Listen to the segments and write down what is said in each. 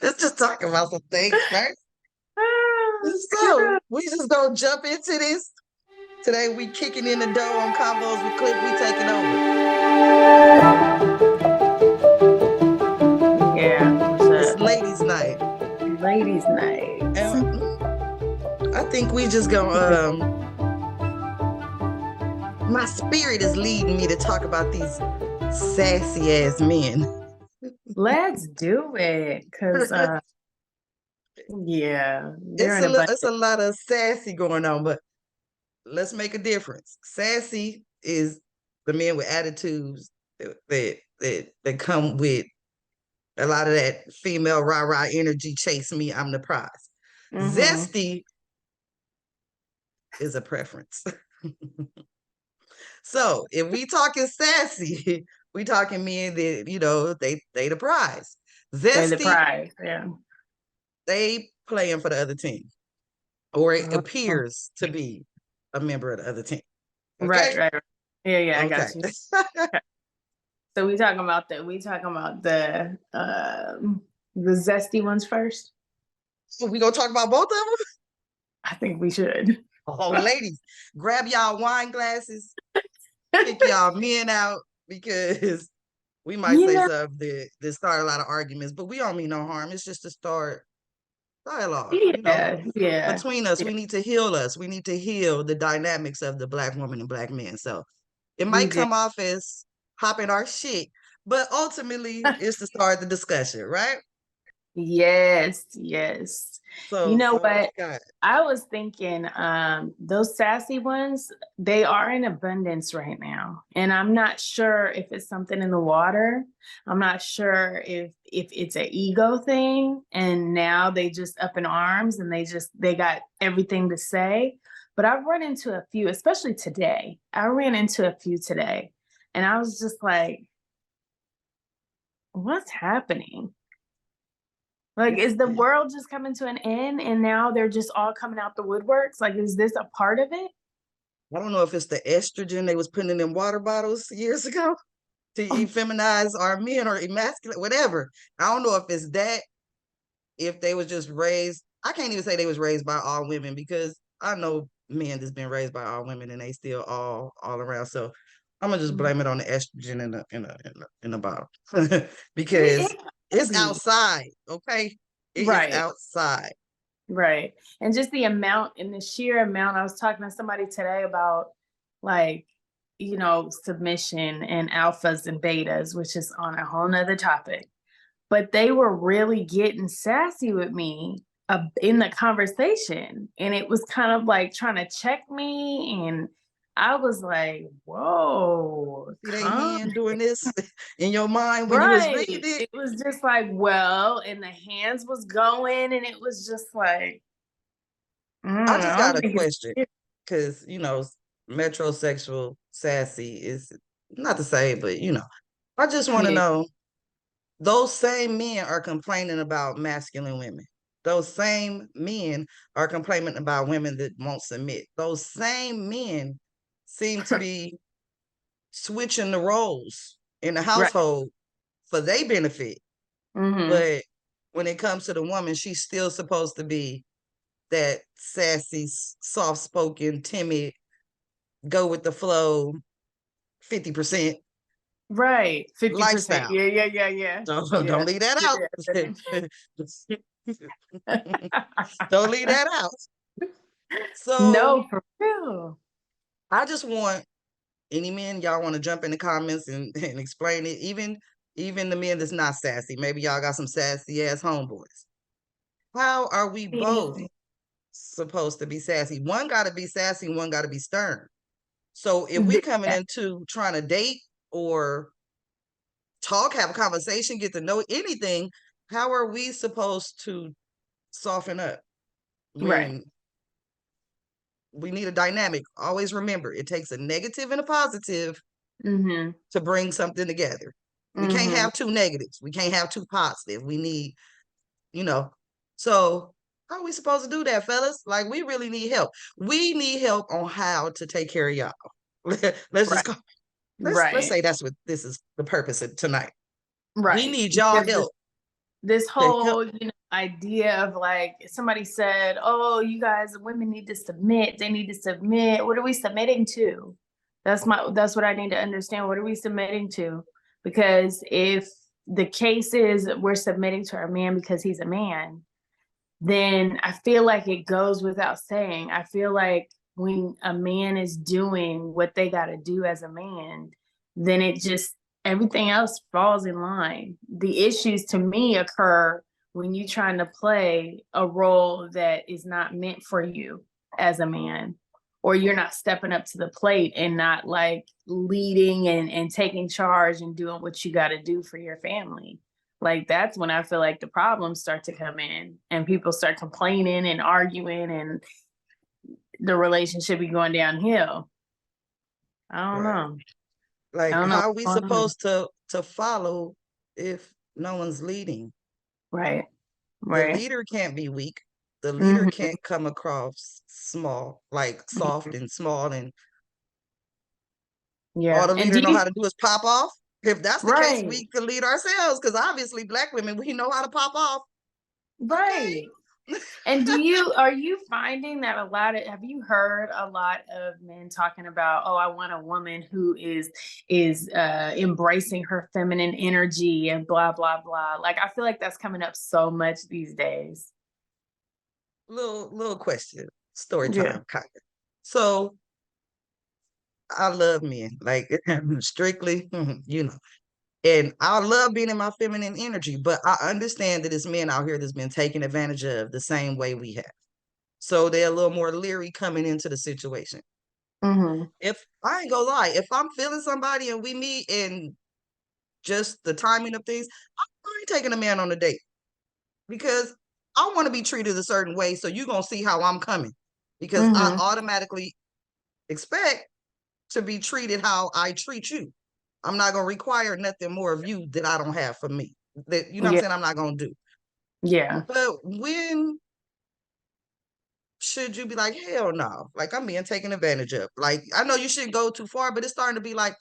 Let's just talk about some things first. Ah, So we just gonna jump into this. Today we kicking in the door on combos with Cliff. We taking yeah, what's over. It's up? ladies' night, Ladies' night. and I think we just gonna. My spirit is leading me to talk about these sassy ass men. Let's do it. Cause yeah, they're It's in a bunch it's of a lot of sassy going on, but let's make a difference. Sassy is the men with attitudes that come with a lot of that female rah-rah energy. Chase me, I'm the prize. Zesty is a preference. So if we talking sassy, we talking men that they the prize. they're the Zesty, prize. Yeah. they playing for the other team, or it Oh, appears to be a member of the other team. right, Okay, right, right. Yeah, yeah, I okay. got you. Okay. So we talking about the zesty ones first. We gonna talk about both of them. I think we should. Oh, ladies, grab y'all wine glasses, pick y'all men out because we might say Yeah, something that start a lot of arguments, but we don't mean no harm. It's just to start dialogue. yeah, yeah, Between us, yeah. we need to heal us. We need to heal the dynamics of the Black woman and Black men. So it We might did. come off as hopping our shit, but ultimately it's to start the discussion, right? Yes, yes. You know So what what? you got? I was thinking, those sassy ones, they are in abundance right now. And I'm not sure if it's something in the water. I'm not sure if it's an ego thing and now they just up in arms and they got everything to say. But I've run into a few, especially today. I ran into a few today and I was just like, what's happening? Like, is the world just coming to an end and now they're just all coming out the woodworks? Like, is this a part of it? I don't know if it's the estrogen they was putting in water bottles years ago to feminize our men or emasculate, whatever. I don't know if it's that, if they was just raised. I can't even say they was raised by all women because I know men that's been raised by all women and they still all around. So I'm gonna just blame it on the estrogen in the bottle because It could it's be. outside. Okay, it is Right, outside. right. And just the amount and the sheer amount, I was talking to somebody today about like, submission and alphas and betas, which is on a whole nother topic. But they were really getting sassy with me in the conversation. And it was kind of like trying to check me. And I was like, whoa, See they calm. men doing this in your mind when you was Right. reading it. It was just like, well, and the hands was going, and it was just like, I just I got don't a think question it's because metrosexual sassy is not the same, but I just want to yeah. know, those same men are complaining about masculine women. Those same men are complaining about women that won't submit. Those same men seem to be switching the roles in the Right. household for their benefit. Hmm. But when it comes to the woman, she's still supposed to be that sassy, soft spoken, timid, go with the flow, 50% Right. 50%. lifestyle. Yeah, yeah, yeah, yeah. Don't Yeah. leave that out. Yeah. Don't leave that out. So No, for real. I just want any men y'all want to jump in the comments and explain it. Even the men that's not sassy. Maybe y'all got some sassy ass homeboys. How are we both supposed to be sassy? One got to be sassy, one got to be stern. So if we coming Yeah. into trying to date or talk, have a conversation, get to know anything, how are we supposed to soften up Right. when we need a dynamic? Always remember, it takes a negative and a positive Hmm. to bring something together. We can't Hmm. have two negatives. We can't have two positive. We need, you know. So how are we supposed to do that, fellas? Like, we really need help. We need help on how to take care of y'all. Let's just Right. go. Let's Right. say that's what this is the purpose of tonight. We Right. need y'all Because help. this to help. whole, idea of like somebody said, "Oh, you guys, women need to submit. They need to submit." What are we submitting to? That's what I need to understand. What are we submitting to? Because if the case is we're submitting to our man because he's a man, then I feel like it goes without saying. I feel like when a man is doing what they got to do as a man, then it just everything else falls in line. The issues to me occur when you're trying to play a role that is not meant for you as a man, or you're not stepping up to the plate and not like leading and taking charge and doing what you got to do for your family. Like that's when I feel like the problems start to come in and people start complaining and arguing and the relationship be going downhill. I don't Right. know. I Like, don't know how are what's we going on. supposed to follow if no one's leading? Right. The Right. leader can't be weak. The leader Hmm. can't come across small, like soft and small, and all Yeah. the And leader do know you how to do is pop off. If that's the case, right. we can lead ourselves, because obviously Black women, we know how to pop off. Okay. Right. And are you finding that have you heard a lot of men talking about, oh, I want a woman who is embracing her feminine energy and blah, blah, blah. Like, I feel like that's coming up so much these days. Little question, story Yeah. time, kind of. So I love men, like strictly, and I love being in my feminine energy, but I understand that it's men out here that's been taken advantage of the same way we have. So they're a little more leery coming into the situation. Hmm. If I ain't gonna lie, if I'm feeling somebody and we meet and just the timing of things, I ain't taking a man on a date, because I want to be treated a certain way. So you're gonna see how I'm coming, because I Hmm. automatically expect to be treated how I treat you. I'm not gonna require nothing more of you that I don't have for me. That, you know what I'm Yeah. saying, I'm not gonna do. Yeah. But when should you be like, hell no, like I'm being taken advantage of? Like, I know you shouldn't go too far, but it's starting to be like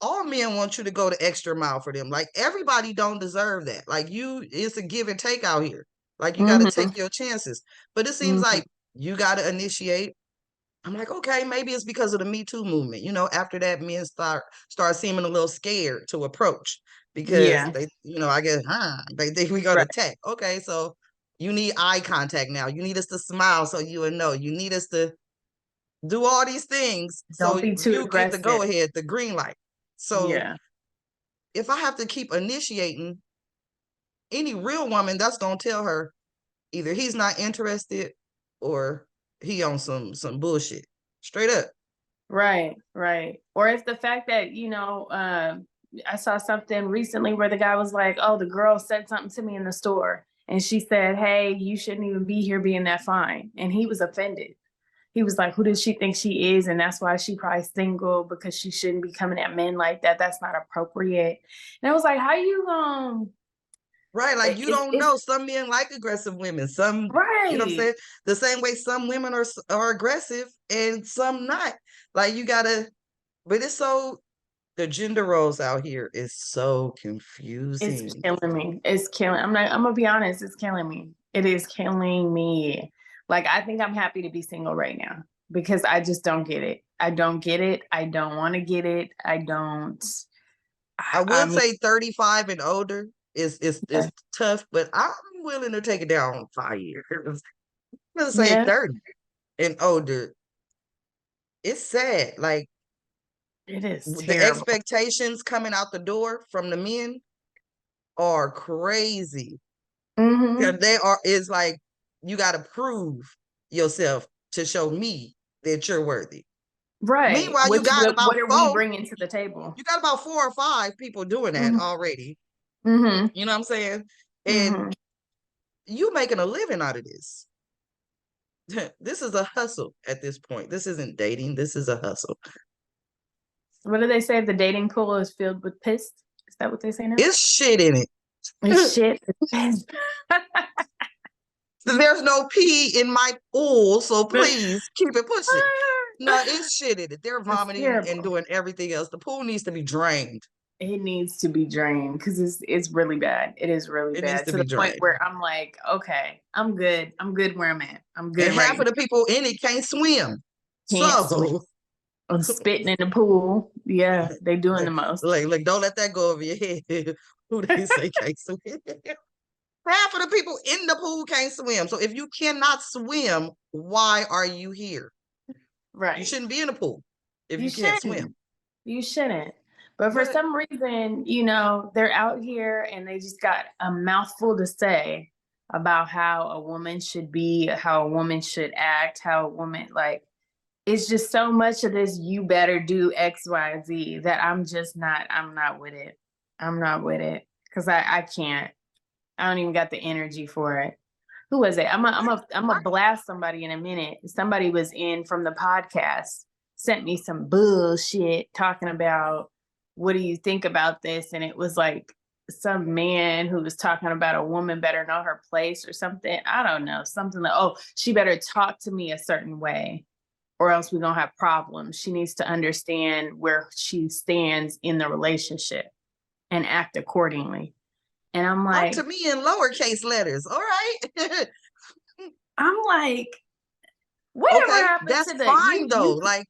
all men want you to go the extra mile for them. Like, everybody don't deserve that. Like, it's a give and take out here. Like, you got to Hmm. take your chances. But it seems Hmm. like you got to initiate. I'm like, okay, maybe it's because of the Me Too movement. After that, men start seeming a little scared to approach, because Yeah. they, I guess, they think we go to Right. tech. Okay, so you need eye contact now. You need us to smile so you would know. You need us to do all these things so Don't be too you get the aggressive. go ahead, the green light. So Yeah. if I have to keep initiating, any real woman, that's gonna tell her either he's not interested or he on some bullshit. Straight up. Right, right. Or if the fact that, I saw something recently where the guy was like, oh, the girl said something to me in the store. And she said, hey, you shouldn't even be here being that fine. And he was offended. He was like, who does she think she is? And that's why she probably single, because she shouldn't be coming at men like that. That's not appropriate. And I was like, how you Right, like, you don't it's know. Some men like aggressive women. Some, you know what I'm right. saying? The same way some women are aggressive and some not. Like, you gotta, but it's so, the gender roles out here is so It's confusing. killing me. It's killing. I'm gonna be honest, it's killing me. It is killing me. Like, I think I'm happy to be single right now because I just don't get it. I don't get it. I don't want to get it. I don't. I I would mean, say 35 and older is tough, but I'm willing to take it down 5 years. I'm gonna say yeah, 30 and older. It's sad. Like, it is the terrible. expectations coming out the door from the men are crazy. Hmm. And they are, is like, you got to prove yourself to show me that you're worthy. Right. Meanwhile, What are we bringing to the table? you got about 4 or 5 people doing that Hmm. already. Hmm. You know what I'm saying? And Hmm. you making a living out of this. This is a hustle at this point. This isn't dating. This is a hustle. What do they say? The dating pool is filled with piss. Is that what they say now? It's shit in it. It's shit. It's piss. There's no pee in my pool, so please keep it pushing. No, it's shit in it. They're It's vomiting and terrible. doing everything else. The pool needs to be drained. It needs to be drained because it's really bad. It is really It needs bad to to be the point drained. where I'm like, okay, I'm good. I'm good where I'm at. I'm And good half right of now. the people in it can't swim. Can't swim. So I'm spitting in the pool. Yeah, they doing the most. like don't let that go over your head. Who they say can't swim. Half of the people in the pool can't swim. So if you cannot swim, why are you here? You Right. shouldn't be in the pool if You you can't swim. shouldn't. You shouldn't. But for But some reason, they're out here and they just got a mouthful to say about how a woman should be, how a woman should act, how a woman like it's just so much of this you better do XYZ that I'm not with it. I'm not with it. Cause I can't. I don't even got the energy for it. Who was it? I'm a blast somebody in a minute. Somebody was in from the podcast, sent me some bullshit talking about what do you think about this? And it was like some man who was talking about a woman better know her place or something. I don't know. Something like, oh, she better talk to me a certain way or else we're gonna have problems. She needs to understand where she stands in the relationship and act accordingly. And I'm talk like, to me in lowercase letters. All right. I'm like, whatever Okay, happened that's to the fine though. Like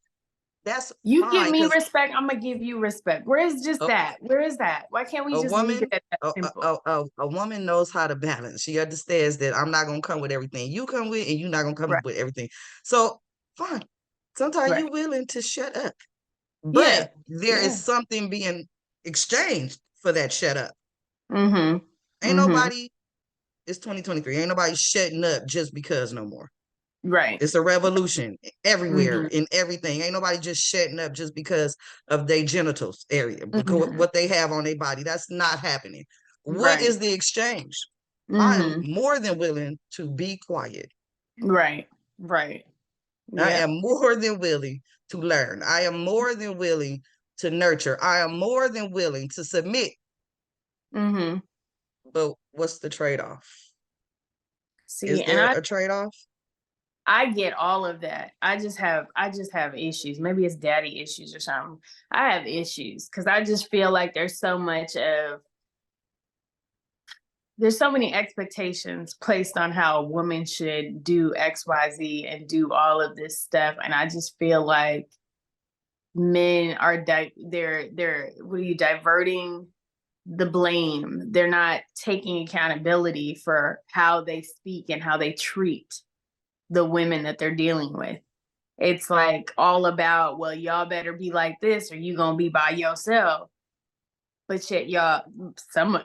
that's you give fine me because respect, I'm gonna give you respect. Where is just a, that? Where is that? Why can't we a just leave it woman at that simple? a woman knows how to balance. She understands that I'm not gonna come with everything you come with, and you're not gonna come Right, with everything. So fine. Sometimes right. you're willing to shut up, Yeah, but there is yeah. something being exchanged for that shut up. Mm-hmm. Ain't Mm-hmm. nobody. It's 2023. Ain't nobody shutting up just because no more. Right. It's a revolution everywhere Mm-hmm. in everything. Ain't nobody just shutting up just because of their genitals area, because Mm-hmm. what they have on their body. That's not happening. What Right. is the exchange? I am Mm-hmm. more than willing to be quiet. Right. Right. I Yeah. am more than willing to learn. I am more than willing to nurture. I am more than willing to submit. Mm-hmm. But what's the trade-off? See, Is and there a trade-off? I get all of that. I just have issues. Maybe it's daddy issues or something. I have issues because I just feel like there's so many expectations placed on how a woman should do XYZ and do all of this stuff. And I just feel like men are they're what are you diverting the blame. They're not taking accountability for how they speak and how they treat the women that they're dealing with. It's like all about, well, y'all better be like this or you gonna be by yourself. But yet y'all,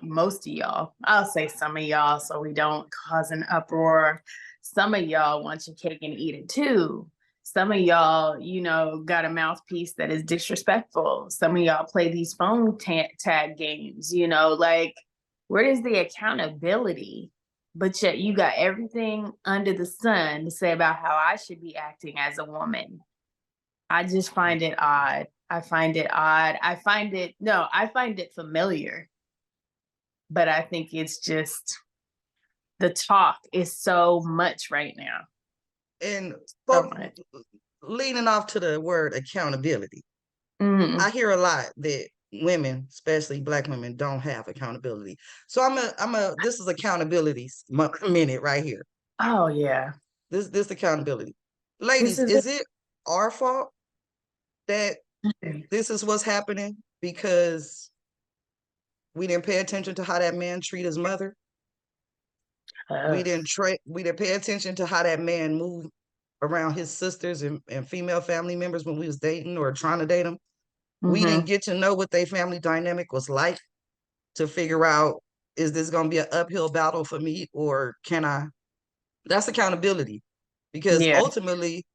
most of y'all, I'll say some of y'all so we don't cause an uproar. Some of y'all want your cake and eat it too. Some of y'all, got a mouthpiece that is disrespectful. Some of y'all play these phone tag games, like where is the accountability? But yet you got everything under the sun to say about how I should be acting as a woman. I just find it odd. I find it odd. I find it familiar. But I think it's just the talk is so much right now. And So folk, much. leaning off to the word accountability, Mm-hmm. I hear a lot that women, especially Black women, don't have accountability. So this is accountability minute right here. Oh yeah. This accountability. This Ladies, is is it our fault that this is what's happening because we didn't pay attention to how that man treat his mother? We didn't pay attention to how that man moved around his sisters and female family members when we was dating or trying to date them. We didn't get to know what their family dynamic was like to figure out, is this going to be an uphill battle for me or can I? That's accountability, because yeah. ultimately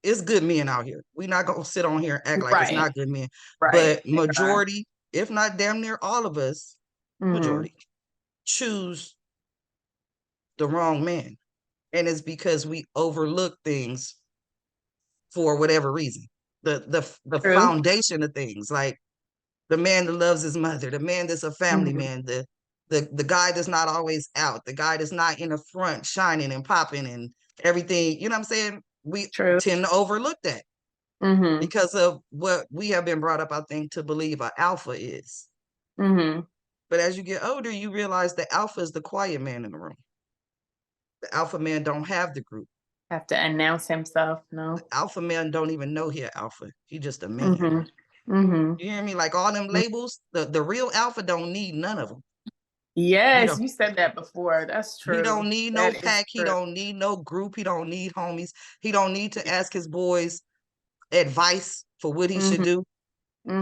it's good men out here. We're not going to sit on here and act like it's Right. not good men, Right. but majority, if not damn near all of us, Mm-hmm. majority choose the wrong man. And it's because we overlook things for whatever reason. The True. foundation of things, like the man that loves his mother, the man that's a family Mm-hmm. man, the guy that's not always out, the guy that's not in the front shining and popping and everything. You know what I'm saying? We True. tend to overlook that Mm-hmm. because of what we have been brought up, I think, to believe an alpha is. Mm-hmm. But as you get older, you realize the alpha is the quiet man in the room. The alpha man don't have the group. Have to announce himself. No. The alpha man don't even know he alpha. He just a man. Mm-hmm. Mm-hmm. You hear me? Like all them labels, the real alpha don't need none of them. Yes, you said that before. That's He true. don't need no That is pack. He true. don't need no group. He don't need homies. He don't need to ask his boys advice for what he should Mm-hmm. do.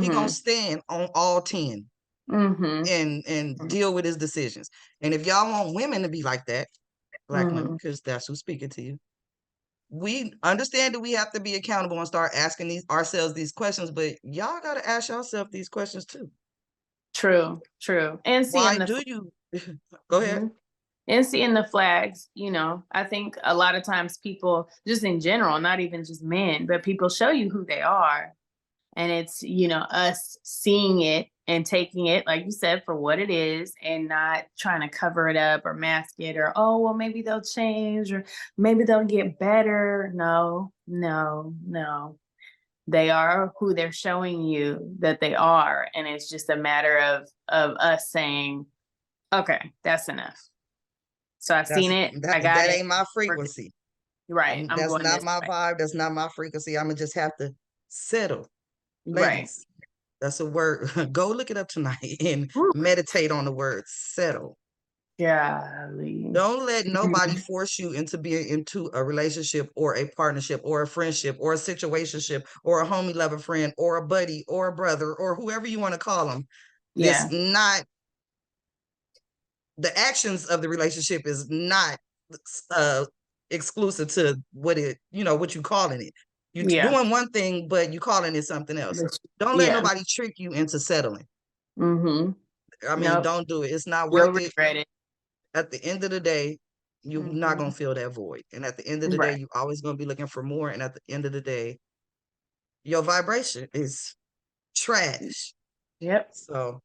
He gonna Mm-hmm. stand on all 10 Mm-hmm. and deal with his decisions. And if y'all want women to be like that, black women, Mm-hmm. because that's who's speaking to you, we understand that we have to be accountable and start asking ourselves these questions, but y'all got to ask yourself these questions too. True. True. And Why seeing the do you go ahead? and seeing the flags, I think a lot of times people, just in general, not even just men, but people show you who they are. And it's, us seeing it and taking it, like you said, for what it is and not trying to cover it up or mask it or, oh, well, maybe they'll change or maybe they'll get better. No, no, no. They are who they're showing you that they are. And it's just a matter of us saying, okay, that's enough. So I've seen it. I got That it. ain't my frequency. Right. I'm That's going not this my way. vibe. That's not my frequency. I'm gonna just have to settle. Right. Ladies, that's a word. Go look it up tonight and Woo. meditate on the word settle. Golly. Don't let nobody force you into being into a relationship or a partnership or a friendship or a situationship or a homie lover friend or a buddy or a brother or whoever you want to call them. Yeah. It's not the actions of the relationship is not exclusive to what you calling it. You're Yeah. doing one thing, but you calling it something else. Don't let Yeah. nobody trick you into settling. Mm-hmm. I mean, Nope. don't do it. It's not You'll worth it. regret it. At the end of the day, you're not Mm-hmm. gonna feel that void. And at the end of the day, Right. you're always gonna be looking for more. And at the end of the day, your vibration is trash. Yep. So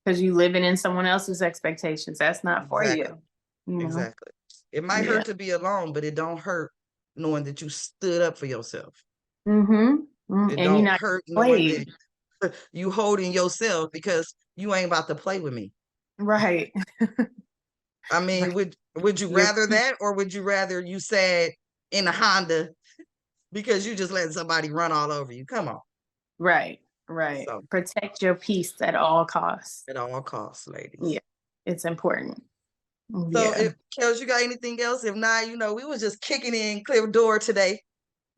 Because you living in someone else's expectations. That's not for exactly, you. You know? exactly. It might Yeah. hurt to be alone, but it don't hurt knowing that you stood up for yourself. Mm-hmm. It And you're don't not hurt knowing played. that you holding yourself because you ain't about to play with me. Right. I mean, Right. would you You're rather that, or would you rather you sat in a Honda because you just letting somebody run all over you? Come on. right. Right. So Protect your peace at all costs. at all costs, ladies. Yeah. It's important. So Yeah. if Kels, you got anything else? If not, we was just kicking in clear door today.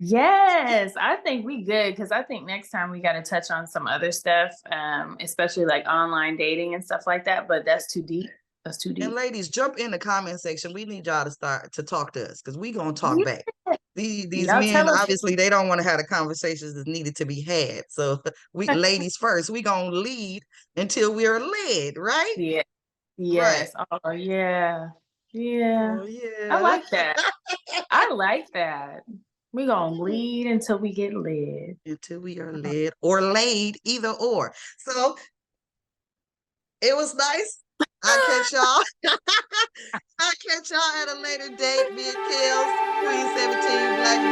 Yes, I think we good because I think next time we got to touch on some other stuff, especially like online dating and stuff like that. But that's too deep. That's too And deep. ladies, jump in the comment section. We need y'all to start to talk to us because we gonna talk back. These Y'all men tell us. obviously they don't want to have the conversations that needed to be had. So we ladies first. We gonna lead until we are led, right? Yeah. Right. Yes. Oh yeah. Yeah. Oh I yeah. like that. I like that. We gonna lead until we get led. Until we are led or laid, either or. So it was nice. I'll catch y'all. I'll catch y'all at a later date. Me and Kels, Queen 17, Black